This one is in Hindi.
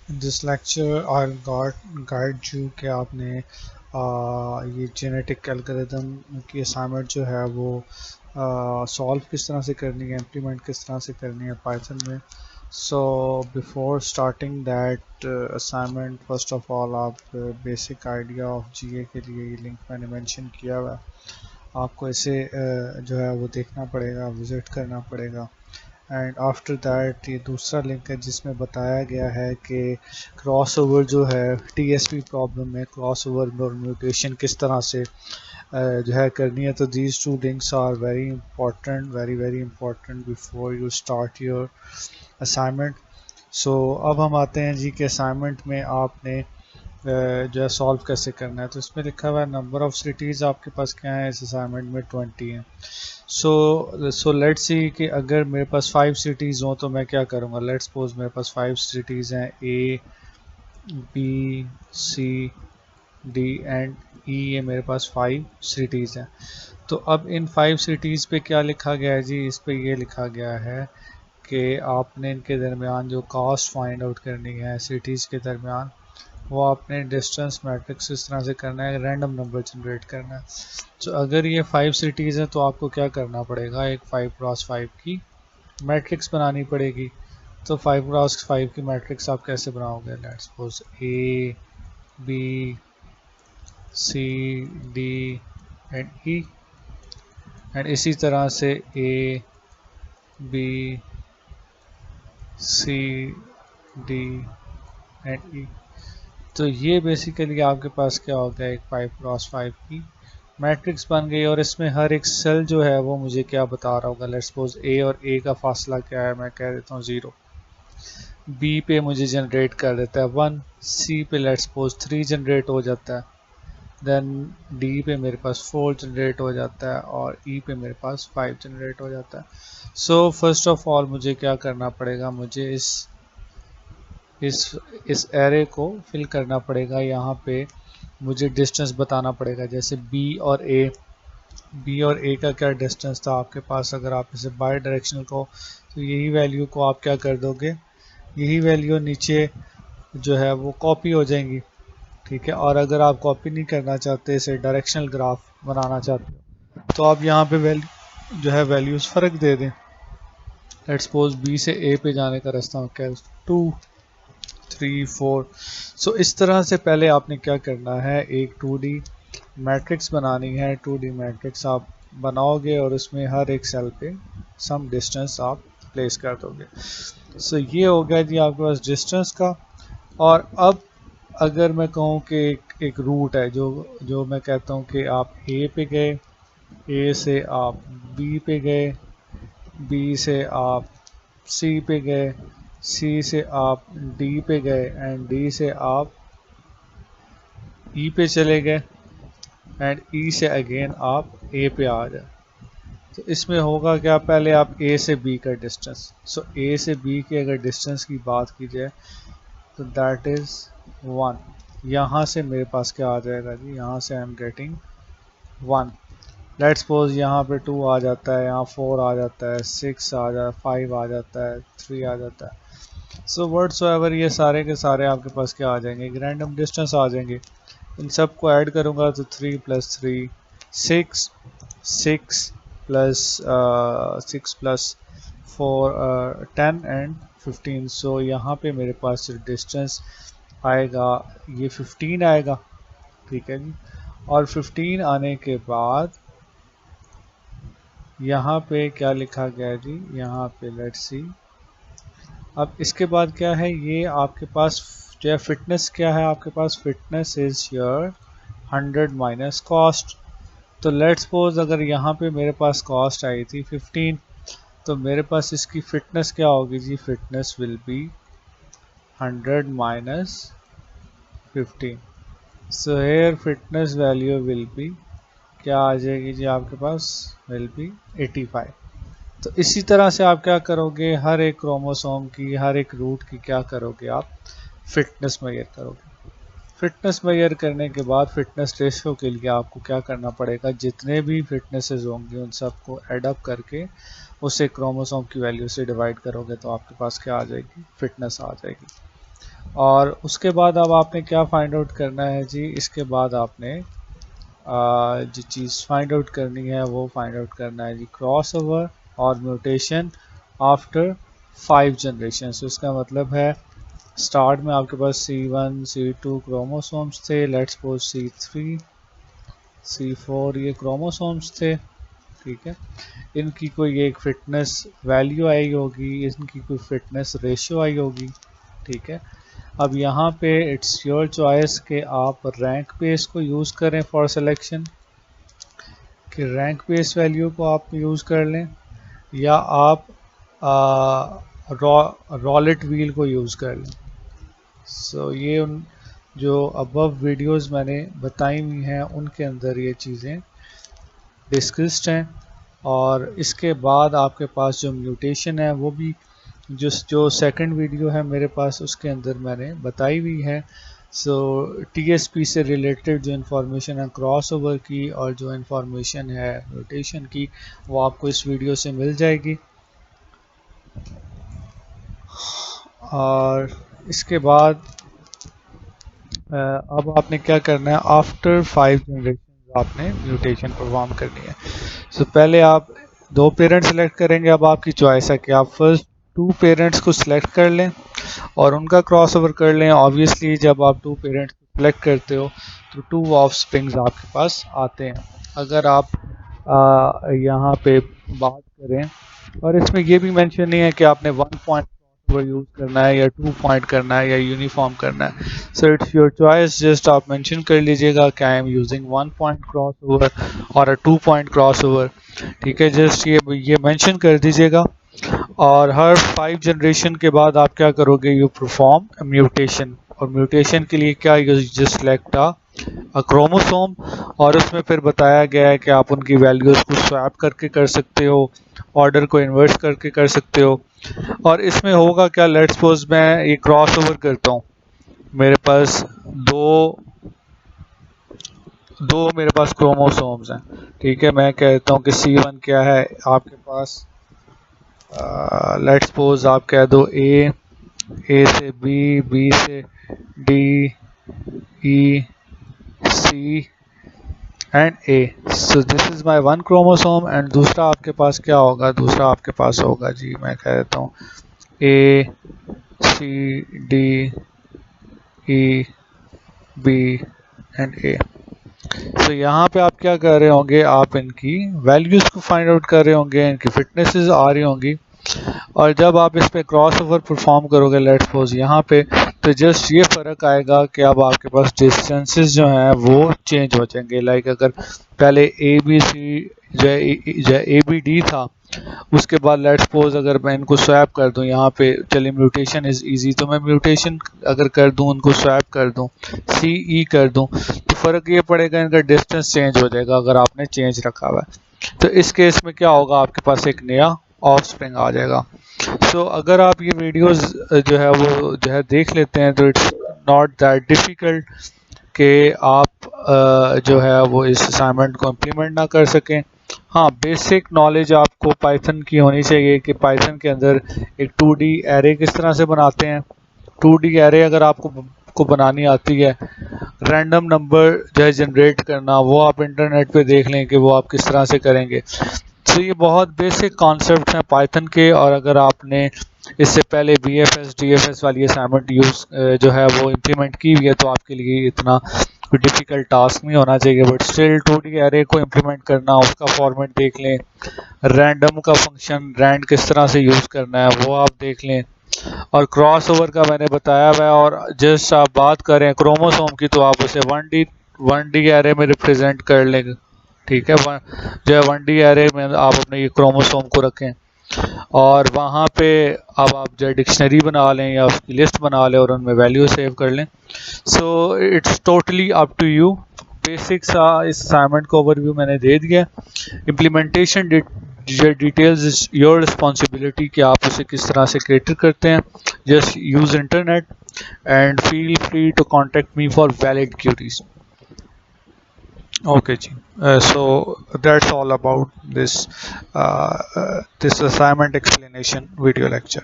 In this lecture, I'll guide you कि आपने ये जेनेटिक एल्गोरिदम की असाइनमेंट जो है वो सॉल्व किस तरह से करनी है, इम्प्लीमेंट किस तरह से करनी है पाइथन में. So before starting that assignment, first of all आप बेसिक आइडिया ऑफ जीए के लिए ये लिंक मैंने मेंशन किया हुआ है. आपको इसे जो है वो देखना पड़ेगा, विज़िट करना पड़ेगा. एंड आफ्टर दैट ये दूसरा लिंक है जिसमें बताया गया है कि क्रॉस ओवर जो है टीएसपी प्रॉब्लम में क्रॉस ओवर और म्यूटेशन किस तरह से जो है करनी है. तो these two links are very important, very very important before you start your assignment. So अब हम आते हैं जी के असाइनमेंट में आपने जो है सॉल्व कैसे करना है. तो इसमें लिखा हुआ है नंबर ऑफ सिटीज़ आपके पास क्या है इस असाइनमेंट में 20 हैं. सो लेट्स सी कि अगर मेरे पास 5 सिटीज़ हों तो मैं क्या करूँगा. लेट्स सपोज मेरे पास 5 सिटीज़ हैं, A B C D and E. ये मेरे पास 5 सिटीज़ हैं. तो अब इन 5 सिटीज़ पे क्या लिखा गया है जी. इस पे ये लिखा गया है कि आपने इनके दरमियान जो कास्ट फाइंड आउट करनी है सिटीज़ के दरमियान, वो आपने डिस्टेंस मैट्रिक्स इस तरह से करना है, रैंडम नंबर जनरेट करना है. तो अगर ये 5 सिटीज़ हैं तो आपको क्या करना पड़ेगा, एक 5x5 की मैट्रिक्स बनानी पड़ेगी. तो 5x5 की मैट्रिक्स आप कैसे बनाओगे. Let's suppose A B C D and E, and इसी तरह से A B C D and E. तो ये बेसिकली आपके पास क्या हो गया, एक 5x5 की मैट्रिक्स बन गई. और इसमें हर एक सेल जो है वो मुझे क्या बता रहा होगा. लेट्स सपोज ए और ए का फासला क्या है, मैं कह देता हूँ 0. बी पे मुझे जनरेट कर देता है 1. सी पे लेट्स सपोज 3 जनरेट हो जाता है. देन डी पे मेरे पास 4 जनरेट हो जाता है और ई पे मेरे पास 5 जनरेट हो जाता है. सो फर्स्ट ऑफ ऑल मुझे क्या करना पड़ेगा, मुझे इस एरे को फिल करना पड़ेगा. यहाँ पे मुझे डिस्टेंस बताना पड़ेगा. जैसे बी और ए का क्या डिस्टेंस था आपके पास. अगर आप इसे बाई डायरेक्शनल को, तो यही वैल्यू को आप क्या कर दोगे, यही वैल्यू नीचे जो है वो कॉपी हो जाएंगी. ठीक है. और अगर आप कॉपी नहीं करना चाहते, इसे डायरेक्शनल ग्राफ बनाना चाहते हो, तो आप यहाँ पे वैल्यू जो है वैल्यूज़ फ़र्क दे दें. लेट्स सपोज बी से ए पे जाने का रास्ता क्या है, 2 3 4. सो इस तरह से पहले आपने क्या करना है, एक 2D मैट्रिक्स बनानी है. 2D मैट्रिक्स आप बनाओगे और उसमें हर एक सेल पे सम डिस्टेंस आप प्लेस कर दोगे. सो ये हो गया जी आपके पास डिस्टेंस का. और अब अगर मैं कहूँ कि एक रूट है जो जो मैं कहता हूँ कि आप ए पे गए, ए से आप बी पे गए, बी से आप सी पे गए, सी से आप डी पे गए एंड डी से आप ई पे चले गए एंड ई से अगेन आप ए पे आ जाए. तो इसमें होगा क्या, पहले आप ए से बी का डिस्टेंस. सो ए से बी के अगर डिस्टेंस की बात की जाए तो दैट इज़ 1. यहाँ से मेरे पास क्या आ जाएगा जी, यहाँ से I am getting 1. Let's suppose यहाँ पे 2 आ जाता है, यहाँ 4 आ जाता है, 6 आ जाता है, 5 आ जाता है, 3 आ जाता है. सो व्हाटसोएवर ये सारे के सारे आपके पास क्या आ जाएंगे, एक रैंडम डिस्टेंस आ जाएंगे. इन सबको ऐड करूँगा तो 3 + 3 6, 6 प्लस 6 प्लस 4 10 एंड 15. सो यहाँ पे मेरे पास डिस्टेंस आएगा, ये 15 आएगा. ठीक है जी. और 15 आने के बाद यहाँ पे क्या लिखा गया है जी, यहाँ पे लेट्स सी. अब इसके बाद क्या है, ये आपके पास जो है फिटनेस क्या है आपके पास, fitness is your 100 minus cost. तो लेट्स सपोज अगर यहाँ पे मेरे पास कॉस्ट आई थी 15, तो मेरे पास इसकी फिटनेस क्या होगी जी, fitness will be 100 minus 15. So here fitness value will be क्या आ जाएगी जी आपके पास, विल बी 85. तो इसी तरह से आप क्या करोगे, हर एक क्रोमोसोम की, हर एक रूट की क्या करोगे, आप फिटनेस मेजर करोगे. फिटनेस मेजर करने के बाद फिटनेस रेशियो के लिए आपको क्या करना पड़ेगा, जितने भी फिटनेसेस होंगे उन सबको एडअप करके उसे क्रोमोसोम की वैल्यू से डिवाइड करोगे तो आपके पास क्या आ जाएगी, फिटनेस आ जाएगी. और उसके बाद अब आपने क्या फाइंड आउट करना है जी, इसके बाद आपने जो चीज़ फाइंड आउट करनी है वो फाइंड आउट करना है जी क्रॉस ओवर और म्यूटेशन आफ्टर 5 जनरेशन। इसका मतलब है स्टार्ट में आपके पास C1 C2 क्रोमोसोम्स थे, लेट्स सपोज C3 C4 ये क्रोमोसोम्स थे, ठीक है। इनकी कोई एक फिटनेस वैल्यू आई होगी, इनकी कोई फिटनेस रेशियो आई होगी, ठीक है। अब यहाँ पे इट्स योर चॉइस कि आप रैंक बेस को यूज़ करें फॉर सिलेक्शन, कि रैंक बेस वैल्यू को आप यूज़ कर लें, या आप रॉलेट व्हील को यूज़ कर लें। सो ये उन जो अबव वीडियोस मैंने बताई हुई हैं उनके अंदर ये चीज़ें डिस्कस्ड हैं। और इसके बाद आपके पास जो म्यूटेशन है वो भी जो सेकंड वीडियो है मेरे पास उसके अंदर मैंने बताई हुई है। सो टीएसपी से रिलेटेड जो इन्फॉर्मेशन है क्रॉस ओवर की और जो इन्फॉर्मेशन है म्यूटेशन की वो आपको इस वीडियो से मिल जाएगी। और इसके बाद अब आपने क्या करना है, आफ्टर 5 जनरेशन आपने म्यूटेशन परफॉर्म करनी है। सो पहले आप 2 पेरेंट्स सेलेक्ट करेंगे। अब आपकी चॉइस है कि आप फर्स्ट 2 पेरेंट्स को सिलेक्ट कर लें और उनका क्रॉस ओवर कर लें। ऑब्वियसली जब आप 2 पेरेंट्स को सिलेक्ट करते हो तो 2 ऑफस्प्रिंग्स आपके पास आते हैं। अगर आप यहाँ पे बात करें, और इसमें ये भी मेंशन नहीं है कि आपने 1 पॉइंट क्रॉसओवर यूज़ करना है या 2 पॉइंट करना है या यूनिफॉर्म करना है। So it's your choice, just आप मेंशन कर लीजिएगा कि I am using 1 point crossover और अ 2 पॉइंट क्रॉसओवर, ठीक है। जस्ट ये मेंशन कर दीजिएगा। और हर 5 जनरेशन के बाद आप क्या करोगे, यू परफॉर्म म्यूटेशन। और म्यूटेशन के लिए क्या, you just select a chromosome, और उसमें फिर बताया गया है कि आप उनकी वैल्यूज़ को स्वैप करके कर सकते हो, ऑर्डर को इन्वर्स करके कर सकते हो। और इसमें होगा क्या, लेट्स सपोज मैं ये क्रॉस ओवर करता हूँ, मेरे पास दो मेरे पास क्रोमोसोम्स हैं, ठीक है। मैं कहता हूँ कि C1 क्या है आपके पास, लेट्स सपोज आप कह दो ए से बी, बी से D, E, C and A. So this is my 1 chromosome. And दूसरा आपके पास क्या होगा, दूसरा आपके पास होगा जी, मैं कह देता हूँ ए, सी, डी, ई, बी एंड ए। तो यहाँ पे आप क्या कर रहे होंगे, आप इनकी वैल्यूज़ को फाइंड आउट कर रहे होंगे, इनकी फिटनेसेस आ रही होंगी। और जब आप इस पे क्रॉस ओवर परफॉर्म करोगे लेट्स सपोज यहाँ पे, तो जस्ट ये फ़र्क आएगा कि अब आपके पास डिस्टेंसेस जो हैं वो चेंज हो जाएंगे। लाइक अगर पहले ए बी सी जो ए बी डी था, उसके बाद लेट्स सपोज अगर मैं इनको स्वैप कर दूं, यहाँ पे चलिए म्यूटेशन इज़ इजी, तो मैं म्यूटेशन अगर कर दूं, उनको स्वैप कर दूं, सी ई कर दूं, तो फ़र्क ये पड़ेगा, इनका डिस्टेंस चेंज हो जाएगा अगर आपने चेंज रखा हुआ है। तो इस केस में क्या होगा, आपके पास एक नया ऑफ स्प्रिंग आ जाएगा। सो अगर आप ये वीडियोस जो है वो जो है देख लेते हैं तो इट्स नॉट दैट डिफ़िकल्ट कि आप जो है वो इस असाइनमेंट को इम्प्लीमेंट ना कर सकें। हाँ, बेसिक नॉलेज आपको पाइथन की होनी चाहिए कि पाइथन के अंदर एक 2D एरे किस तरह से बनाते हैं। 2D एरे अगर आपको बनानी आती है, रैंडम नंबर जो है जनरेट करना, वो आप इंटरनेट पे देख लें कि वो आप किस तरह से करेंगे। तो ये बहुत बेसिक कॉन्सेप्ट हैं पाइथन के। और अगर आपने इससे पहले BFS DFS वाली असाइनमेंट जो है वो इम्प्लीमेंट की हुई है तो आपके लिए इतना डिफ़िकल्ट टास्क नहीं होना चाहिए। बट स्टिल 2D एरे को इम्प्लीमेंट करना, उसका फॉर्मेट देख लें, रैंडम का फंक्शन रैंड किस तरह से यूज़ करना है वो आप देख लें, और क्रॉस ओवर का मैंने बताया हुआ है। और जस्ट आप बात करें क्रोमोसोम की तो आप उसे 1D एरे में रिप्रेजेंट कर लेंगे, ठीक है। जो है 1D एरे में आप अपने ये क्रोमोसोम को रखें और वहाँ पे अब आप जो डिक्शनरी बना लें या उसकी लिस्ट बना लें और उनमें वैल्यू सेव कर लें। So it's totally up to you. Basics इस असाइनमेंट का ओवरव्यू मैंने दे दिया। Implementation details is your responsibility कि आप उसे किस तरह से कैटर करते हैं। Just use internet and feel free to contact me for valid queries. Okay, ji. So that's all about this this assignment explanation video lecture.